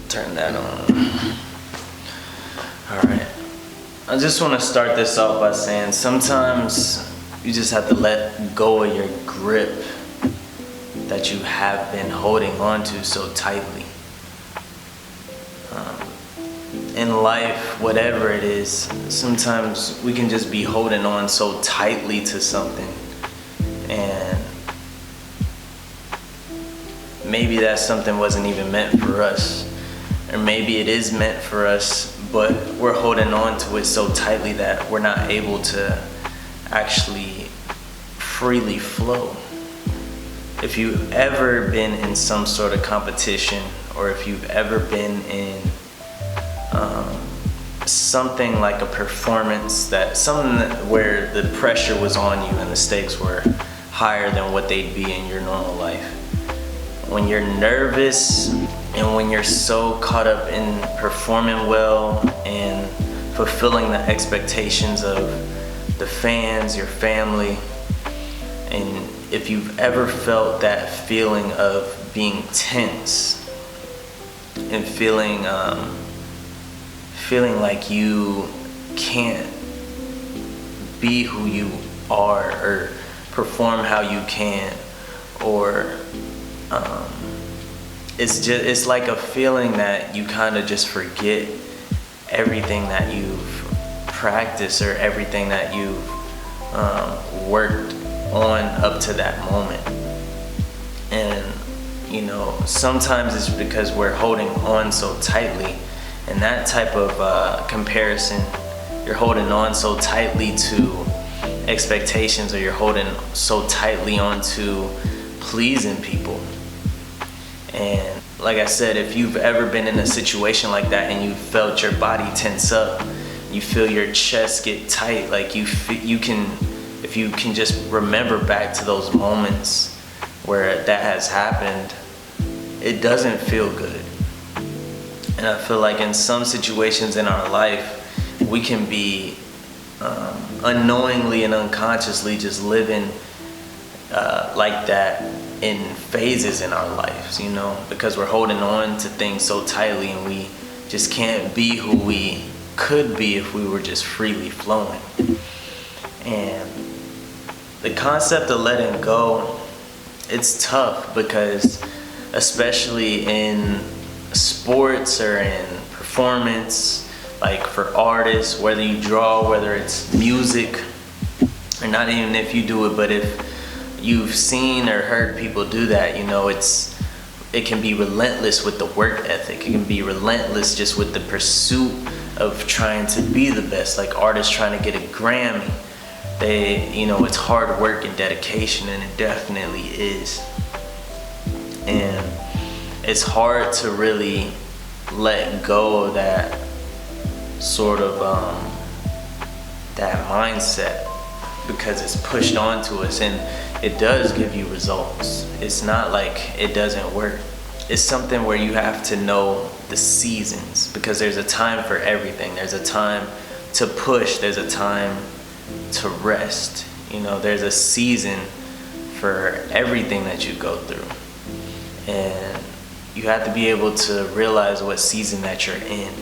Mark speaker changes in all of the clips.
Speaker 1: Turn that on. Alright. I just want to start this off by saying sometimes you just have to let go of your grip that you have been holding on to so tightly. In life, whatever it is, sometimes we can just be holding on so tightly to something, and maybe that something wasn't even meant for us, or maybe it is meant for us, but we're holding on to it so tightly that we're not able to actually freely flow. If you've ever been in some sort of competition, or if you've ever been in something like a performance, where the pressure was on you and the stakes were higher than what they'd be in your normal life. When you're nervous and when you're so caught up in performing well and fulfilling the expectations of the fans, your family, and if you've ever felt that feeling of being tense and feeling like you can't be who you are or perform how you can, or it's like a feeling that you kind of just forget everything that you've practiced or everything that you've worked on up to that moment. And sometimes it's because we're holding on so tightly. And that type of comparison, you're holding on so tightly to expectations, or you're holding so tightly onto pleasing people. And like I said, if you've ever been in a situation like that and you felt your body tense up, you feel your chest get tight, like if you can just remember back to those moments where that has happened, it doesn't feel good. And I feel like in some situations in our life, we can be unknowingly and unconsciously just living like that in phases in our lives, because we're holding on to things so tightly, and we just can't be who we could be if we were just freely flowing. And the concept of letting go, it's tough, because especially in sports or in performance, like for artists, whether you draw, whether it's music, or not even if you do it, but if you've seen or heard people do that, it can be relentless with the work ethic. It can be relentless just with the pursuit of trying to be the best, like artists trying to get a Grammy. It's hard work and dedication, and it definitely is. And it's hard to really let go of that sort of that mindset, because it's pushed onto us, and it does give you results. It's not like it doesn't work. It's something where you have to know the seasons, because there's a time for everything. There's a time to push, there's a time to rest. There's a season for everything that you go through. And you have to be able to realize what season that you're in.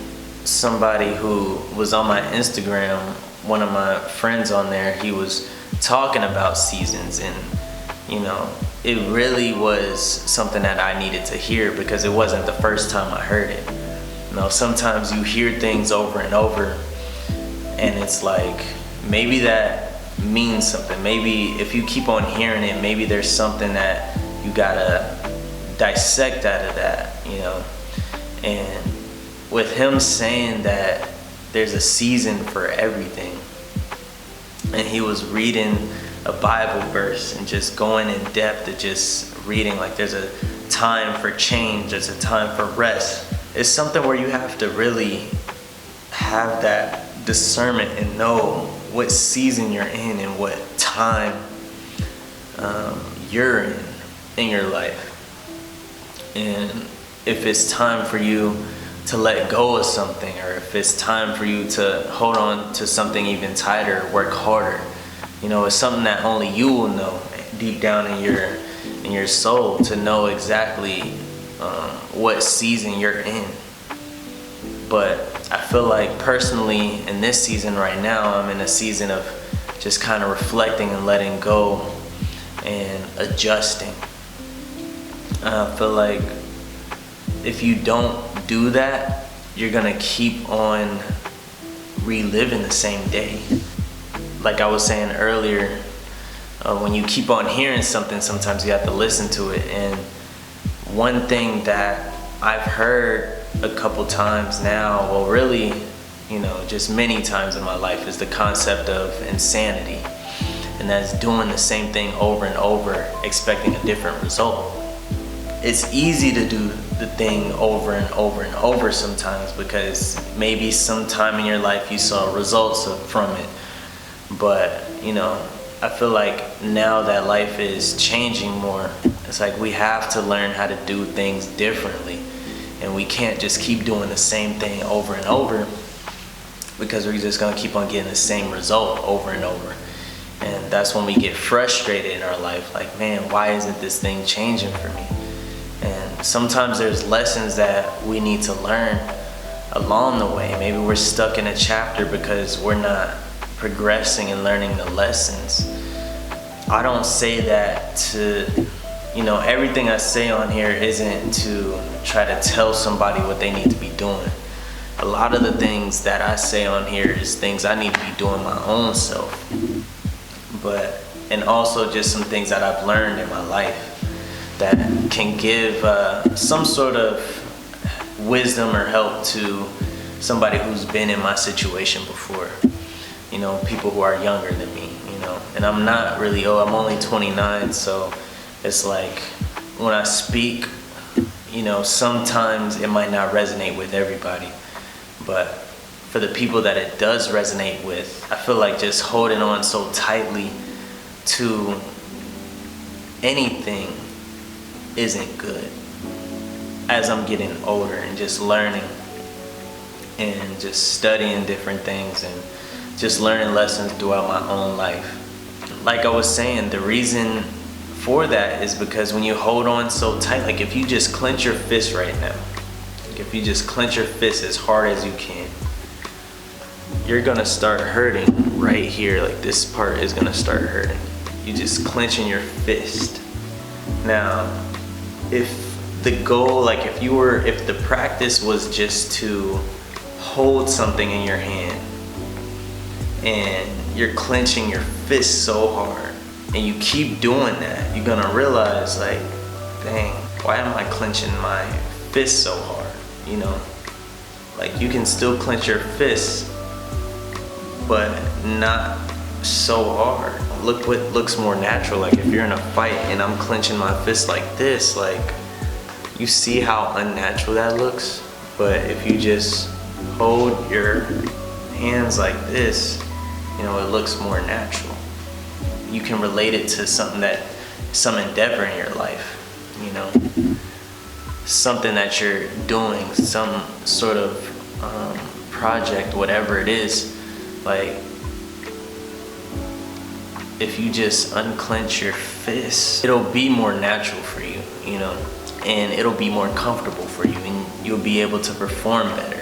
Speaker 1: Somebody who was on my Instagram, one of my friends on there, he was talking about seasons, and it really was something that I needed to hear, because it wasn't the first time I heard it. Sometimes you hear things over and over, and it's like, maybe that means something. Maybe if you keep on hearing it, maybe there's something that you gotta dissect out of that, And with him saying that there's a season for everything, and he was reading a Bible verse and just going in depth to just reading, like there's a time for change, there's a time for rest. It's something where you have to really have that discernment and know what season you're in and what time you're in your life. And if it's time for you to let go of something, or if it's time for you to hold on to something even tighter, work harder, it's something that only you will know deep down in your soul, to know exactly what season you're in. But I feel like personally in this season right now, I'm in a season of just kind of reflecting and letting go and adjusting. I feel like if you don't do that, you're gonna keep on reliving the same day. Like I was saying earlier, when you keep on hearing something, sometimes you have to listen to it. And one thing that I've heard a couple times now, well really, just many times in my life, is the concept of insanity. And that's doing the same thing over and over, expecting a different result. It's easy to do the thing over and over and over sometimes because maybe sometime in your life you saw results from it. But, I feel like now that life is changing more, it's like we have to learn how to do things differently. And we can't just keep doing the same thing over and over because we're just gonna keep on getting the same result over and over. And that's when we get frustrated in our life, like, man, why isn't this thing changing for me? And sometimes there's lessons that we need to learn along the way. Maybe we're stuck in a chapter because we're not progressing and learning the lessons. I don't say that to, everything I say on here isn't to try to tell somebody what they need to be doing. A lot of the things that I say on here is things I need to be doing my own self. And also just some things that I've learned in my life that can give some sort of wisdom or help to somebody who's been in my situation before. People who are younger than me, and I'm not really old. I'm only 29, so it's like when I speak, sometimes it might not resonate with everybody, but for the people that it does resonate with, I feel like just holding on so tightly to anything isn't good as I'm getting older and just learning and just studying different things and just learning lessons throughout my own life. Like I was saying, the reason for that is because when you hold on so tight, like if you just clench your fist right now, if you just clench your fist as hard as you can, you're gonna start hurting right here. Like this part is gonna start hurting. You just clenching your fist. Now, if the goal, like if the practice was just to hold something in your hand and you're clenching your fist so hard and you keep doing that, you're gonna realize like, dang, why am I clenching my fist so hard? Like you can still clench your fist, but not so hard. Look what looks more natural. Like if you're in a fight and I'm clenching my fist like this, like you see how unnatural that looks. But if you just hold your hands like this, it looks more natural. You can relate it to some endeavor in your life, something that you're doing, some sort of project, whatever it is. Like if you just unclench your fist, it'll be more natural for you, and it'll be more comfortable for you, and you'll be able to perform better.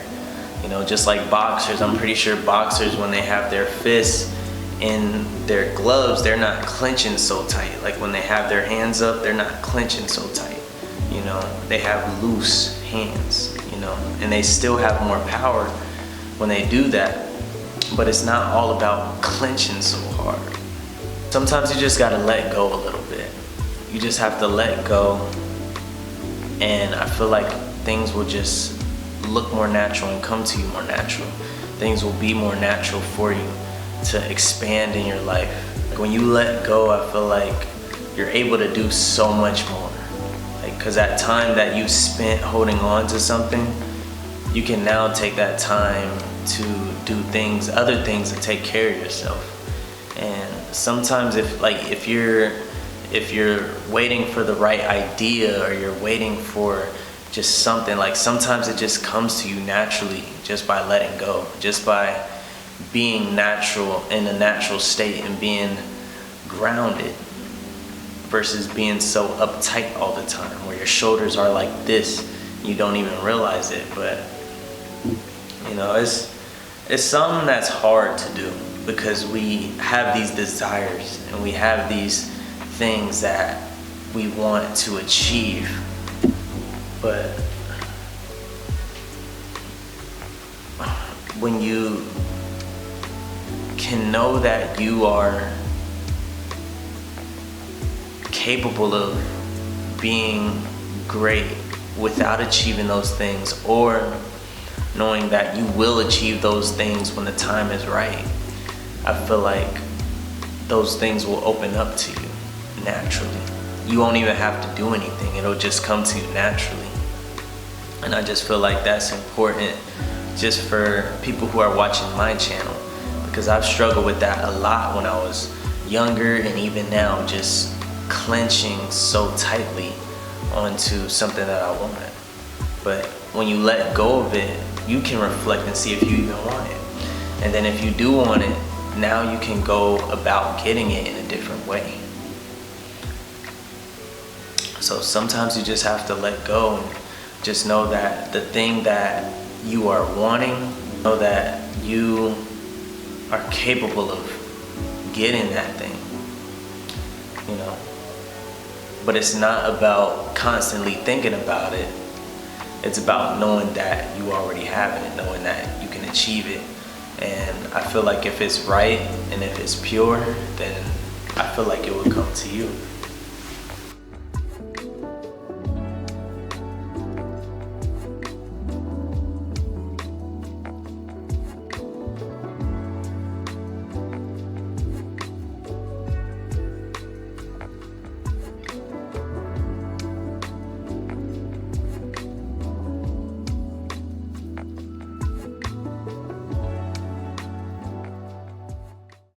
Speaker 1: Just like boxers, I'm pretty sure boxers, when they have their fists in their gloves, they're not clenching so tight. Like when they have their hands up, they're not clenching so tight. They have loose hands, and they still have more power when they do that. But it's not all about clenching so hard. Sometimes you just gotta let go a little bit. You just have to let go, and I feel like things will just look more natural and come to you more natural. Things will be more natural for you to expand in your life. When you let go, I feel like you're able to do so much more. Because that time that you spent holding on to something, you can now take that time to do other things to take care of yourself. And sometimes if you're waiting for the right idea, or you're waiting for just something, like sometimes it just comes to you naturally just by letting go, just by being natural, in a natural state and being grounded, versus being so uptight all the time where your shoulders are like this, you don't even realize it. But You know, it's something that's hard to do because we have these desires and we have these things that we want to achieve, but when you can know that you are capable of being great without achieving those things, or knowing that you will achieve those things when the time is right, I feel like those things will open up to you naturally. You won't even have to do anything. It'll just come to you naturally. And I just feel like that's important just for people who are watching my channel, because I've struggled with that a lot when I was younger, and even now, just clenching so tightly onto something that I want. But when you let go of it, you can reflect and see if you even want it. And then if you do want it, now you can go about getting it in a different way. So sometimes you just have to let go and just know that the thing that you are wanting, know that you are capable of getting that thing, you know. But it's not about constantly thinking about it. It's about knowing that you already have it, knowing that you can achieve it. And I feel like if it's right and if it's pure, then I feel like it will come to you.